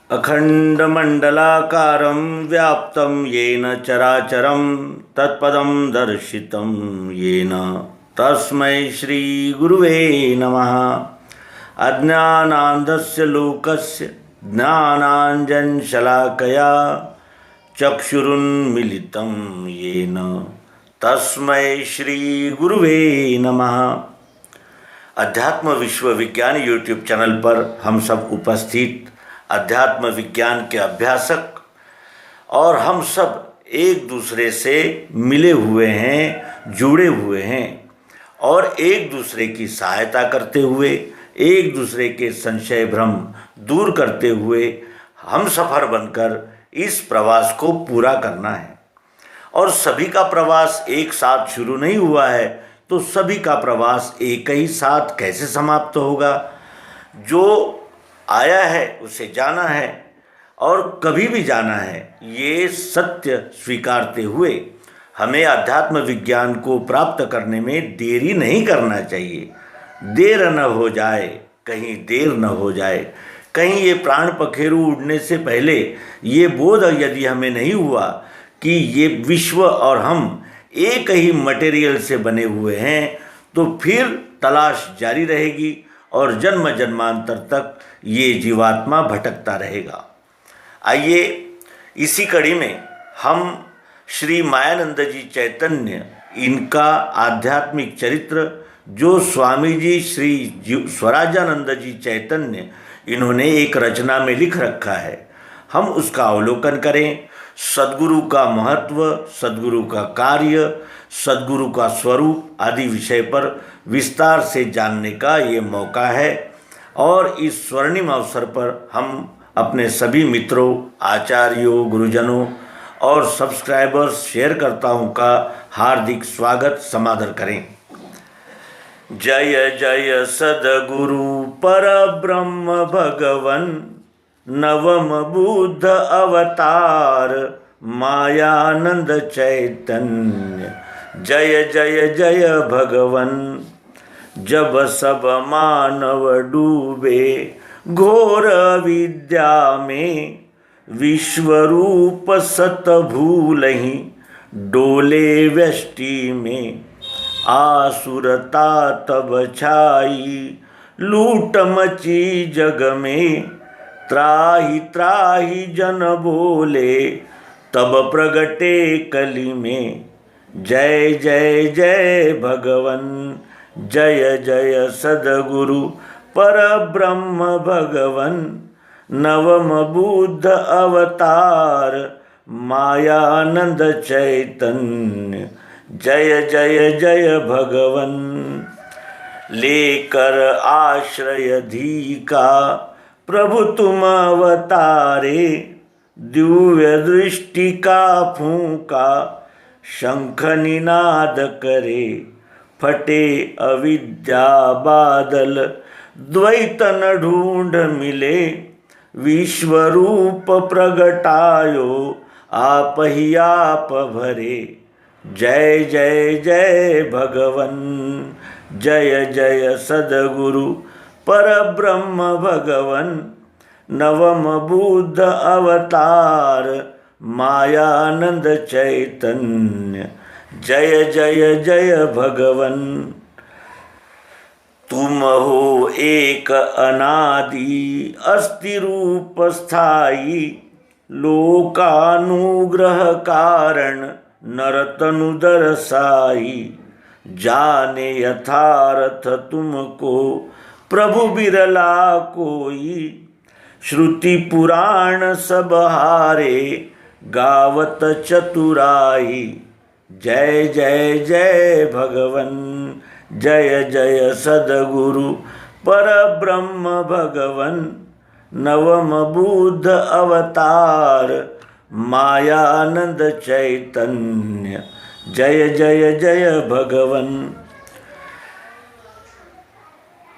अखंडमंडलाकारं व्याप्तं येन चराचरं तत्पदं दर्शितं येन तस्मै श्रीगुरुवे नमः। अज्ञानान्धस्य लोकस्य ज्ञानाञ्जनशलाकया चक्षुरुन्मीलितं येन तस्मै श्रीगुरुवे नमः। अध्यात्म विश्व विज्ञान यूट्यूब चैनल पर हम सब उपस्थित अध्यात्म विज्ञान के अभ्यासक और हम सब एक दूसरे से मिले हुए हैं, जुड़े हुए हैं और एक दूसरे की सहायता करते हुए, एक दूसरे के संशय भ्रम दूर करते हुए हम सफ़र बनकर इस प्रवास को पूरा करना है। और सभी का प्रवास एक साथ शुरू नहीं हुआ है, तो सभी का प्रवास एक ही साथ कैसे समाप्त होगा। जो आया है उसे जाना है और कभी भी जाना है, ये सत्य स्वीकारते हुए हमें अध्यात्म विज्ञान को प्राप्त करने में देरी नहीं करना चाहिए। देर न हो जाए, कहीं देर न हो जाए, कहीं ये प्राण पखेरु उड़ने से पहले ये बोध यदि हमें नहीं हुआ कि ये विश्व और हम एक ही मटेरियल से बने हुए हैं, तो फिर तलाश जारी रहेगी और जन्म जन्मांतर तक ये जीवात्मा भटकता रहेगा। आइए इसी कड़ी में हम श्री मायानंद जी चैतन्य, इनका आध्यात्मिक चरित्र जो स्वामी जी श्री स्वराजानंद जी चैतन्य इन्होंने एक रचना में लिख रखा है, हम उसका अवलोकन करें। सद्गुरु का महत्व, सद्गुरु का कार्य, सद्गुरु का स्वरूप आदि विषय पर विस्तार से जानने का ये मौका है। और इस स्वर्णिम अवसर पर हम अपने सभी मित्रों, आचार्यों, गुरुजनों और सब्सक्राइबर्स, शेयरकर्ताओं का हार्दिक स्वागत समादर करें। जय जय सद्गुरु परब्रह्म भगवन, नवम बुद्ध अवतार मायानंद चैतन्य। जय जय जय भगवन। जब सब मानव डूबे घोर विद्या में, विश्वरूप सत भूलहि डोले व्यष्टि में। आसुरता तब छाई लूट मची जग में, त्राहि त्राहि जन बोले तब प्रगटे कलि में। जय जय जय भगवन, जय जय सद्गुरु परब्रह्म भगवन, नवम बुद्ध अवतार मायानंद चैतन्य। जय जय जय भगवन। लेकर आश्रय धी का प्रभु तुम अवतारे, दिव्य दृष्टि का फूंका शंख निनाद करे। फटे अविद्या बादल द्वैत न ढूंढ मिले, विश्वरूप प्रगटायो आप ही आप भरे। जय जय जय भगवन, जय जय सद्गुरु परब्रह्म भगवन, नवम बुद्ध अवतार मायानंद चैतन्य। जय जय जय भगवन। तुम हो एक अनादि अस्ति रूप स्थायी, लोकानुग्रह कारण नरतनुदर साई। जाने यथार्थ तुमको प्रभु बिरला कोई, श्रुति पुराण सब हारे गावत चतुराई। जय जय जय भगवन, जय जय सद्गुरु परब्रह्म भगवन, नवम बुद्ध अवतार मायानंद चैतन्य। जय जय जय भगवन।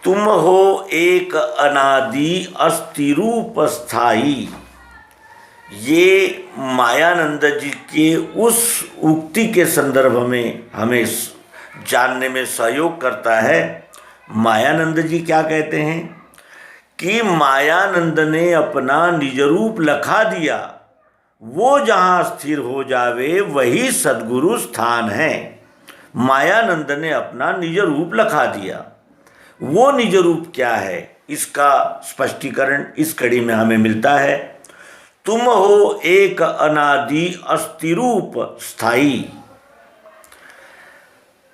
तुम हो एक अनादि अस्ति रूप स्थायी, ये मायानंद जी के उस उक्ति के संदर्भ में हमें जानने में सहयोग करता है। मायानंद जी क्या कहते हैं कि मायानंद ने अपना निज रूप लखा दिया, वो जहाँ स्थिर हो जावे वही सद्गुरु स्थान है। मायानंद ने अपना निज रूप लखा दिया, वो निज रूप क्या है, इसका स्पष्टीकरण इस कड़ी में हमें मिलता है। तुम हो एक अनादि अस्थिरूप स्थाई,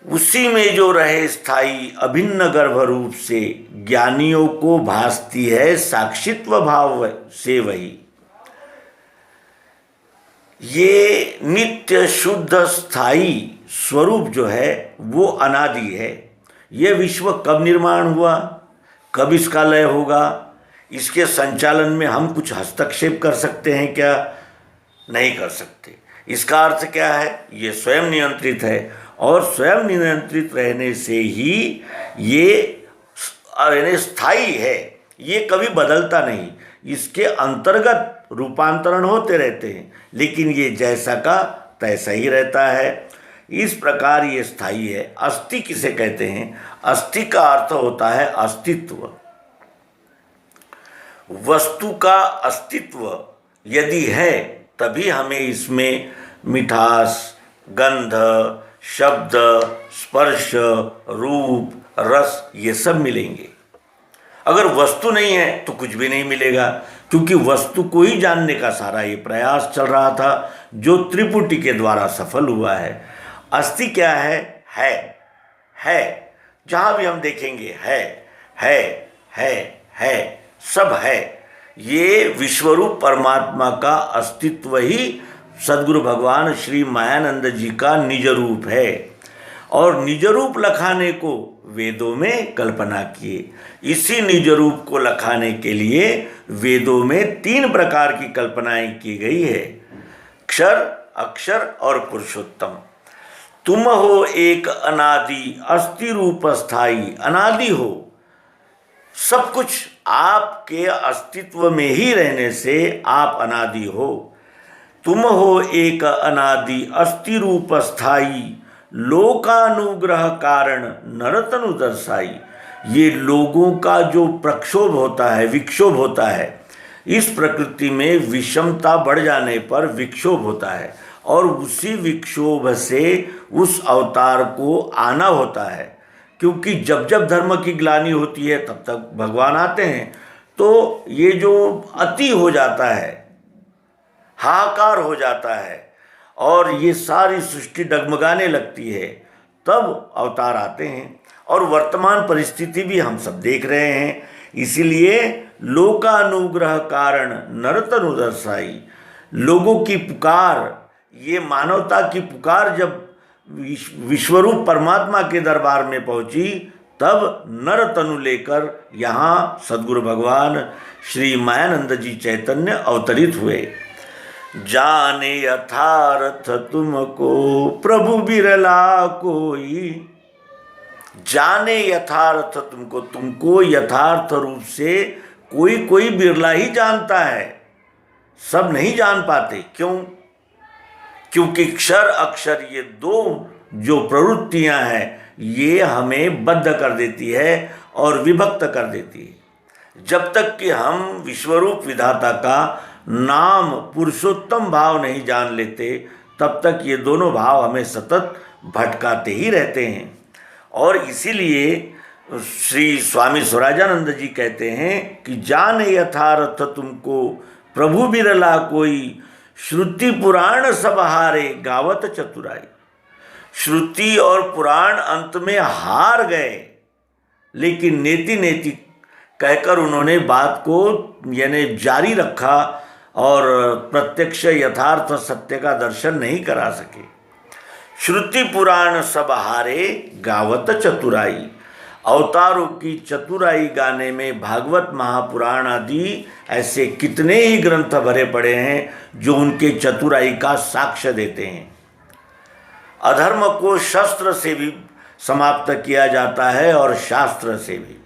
उसी में जो रहे स्थाई अभिन्न गर्भ रूप से, ज्ञानियों को भासती है साक्षित्व भाव से वही। ये नित्य शुद्ध स्थाई स्वरूप जो है वो अनादि है। ये विश्व कब निर्माण हुआ, कब इसका लय होगा, इसके संचालन में हम कुछ हस्तक्षेप कर सकते हैं क्या? नहीं कर सकते। इसका अर्थ क्या है? ये स्वयं नियंत्रित है, और स्वयं नियंत्रित रहने से ही ये स्थायी है, ये कभी बदलता नहीं। इसके अंतर्गत रूपांतरण होते रहते हैं, लेकिन ये जैसा का तैसा ही रहता है। इस प्रकार ये स्थायी है। अस्थि किसे कहते हैं? अस्थि का अर्थ होता है अस्तित्व। वस्तु का अस्तित्व यदि है तभी हमें इसमें मिठास, गंध, शब्द, स्पर्श, रूप, रस ये सब मिलेंगे। अगर वस्तु नहीं है तो कुछ भी नहीं मिलेगा, क्योंकि वस्तु को ही जानने का सारा ये प्रयास चल रहा था जो त्रिपुटी के द्वारा सफल हुआ है। अस्थि क्या है? है। जहाँ भी हम देखेंगे है, सब है। ये विश्वरूप परमात्मा का अस्तित्व ही सद्गुरु भगवान श्री मायानंद जी का निज रूप है। और निज रूप लखाने को वेदों में कल्पना किए। इसी निज रूप को लखाने के लिए वेदों में 3 प्रकार की कल्पनाएं की गई है: क्षर, अक्षर और पुरुषोत्तम। तुम हो एक अनादि अस्थि रूप स्थाई। अनादि हो, सब कुछ आपके अस्तित्व में ही रहने से आप अनादि हो। तुम हो एक अनादि अस्थि रूप स्थाई, लोकानुग्रह कारण नरतनु दर्शाई। ये लोगों का जो प्रक्षोभ होता है, विक्षोभ होता है, इस प्रकृति में विषमता बढ़ जाने पर विक्षोभ होता है, और उसी विक्षोभ से उस अवतार को आना होता है। क्योंकि जब जब धर्म की ग्लानि होती है तब तक भगवान आते हैं। तो ये जो अति हो जाता है, हाहाकार हो जाता है, और ये सारी सृष्टि डगमगाने लगती है, तब अवतार आते हैं। और वर्तमान परिस्थिति भी हम सब देख रहे हैं। इसीलिए लोकानुग्रह कारण नरतनु दर्शाई। लोगों की पुकार, ये मानवता की पुकार जब विश्वरूप परमात्मा के दरबार में पहुंची, तब नर तनु लेकर यहाँ सद्गुरु भगवान श्री मायानंद जी चैतन्य अवतरित हुए। जाने यथार्थ तुमको प्रभु बिरला कोई। जाने यथार्थ तुमको यथार्थ रूप से कोई बिरला ही जानता है, सब नहीं जान पाते। क्यों? क्योंकि क्षर अक्षर ये 2 जो प्रवृत्तियां हैं, ये हमें बद्ध कर देती है और विभक्त कर देती है। जब तक कि हम विश्वरूप विधाता का नाम पुरुषोत्तम भाव नहीं जान लेते, तब तक ये दोनों भाव हमें सतत भटकाते ही रहते हैं। और इसीलिए श्री स्वामी स्वराजानंद जी कहते हैं कि जाने यथार्थ तुमको प्रभु बिरला कोई, श्रुति पुराण सब हारे गावत चतुराई। श्रुति और पुराण अंत में हार गए, लेकिन नेति नेति कहकर उन्होंने बात को यानी जारी रखा और प्रत्यक्ष यथार्थ सत्य का दर्शन नहीं करा सके। श्रुति पुराण सब हारे गावत चतुराई। अवतारों की चतुराई गाने में भागवत महापुराण आदि ऐसे कितने ही ग्रंथ भरे पड़े हैं जो उनके चतुराई का साक्ष्य देते हैं। अधर्म को शस्त्र से भी समाप्त किया जाता है और शास्त्र से भी।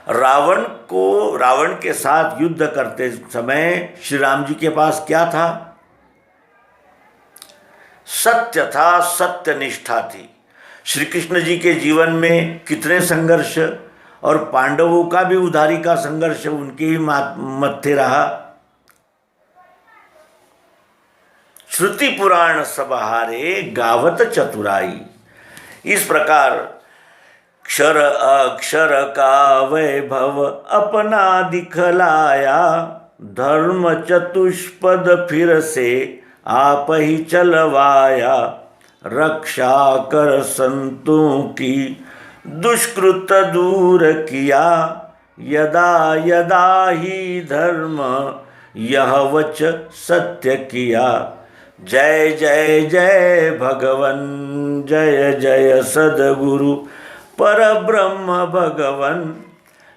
रावण के साथ युद्ध करते समय श्री राम जी के पास क्या था? सत्य था, सत्य निष्ठा थी। श्री कृष्ण जी के जीवन में कितने संघर्ष, और पांडवों का भी उधारी का संघर्ष उनके ही मत्थे रहा। श्रुति पुराण सब हारे गावत चतुराई। इस प्रकार क्षर अक्षर का वैभव अपना दिखलाया, धर्म चतुष्पद फिर से आप ही चलवाया। रक्षा कर संतों की दुष्कृत दूर किया, यदा यदा ही धर्म यह वच सत्य किया। जय जय जय भगवन, जय जय सद्गुरु परब्रह्म भगवन।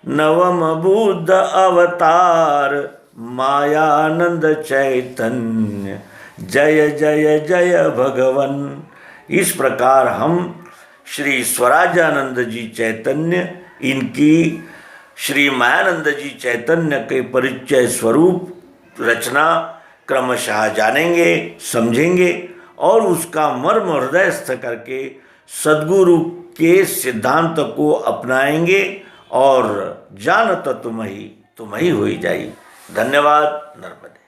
नवम बुद्ध अवतार मायानंद चैतन्य, जय जय जय भगवन। इस प्रकार हम श्री स्वराजानंद जी चैतन्य, इनकी श्री मायानंद जी चैतन्य के परिचय स्वरूप रचना क्रमशः जानेंगे, समझेंगे और उसका मर्म हृदयस्थ करके सद्गुरु के सिद्धांत को अपनाएंगे और जानत तुम ही होई जाई। धन्यवाद। नर्मदे।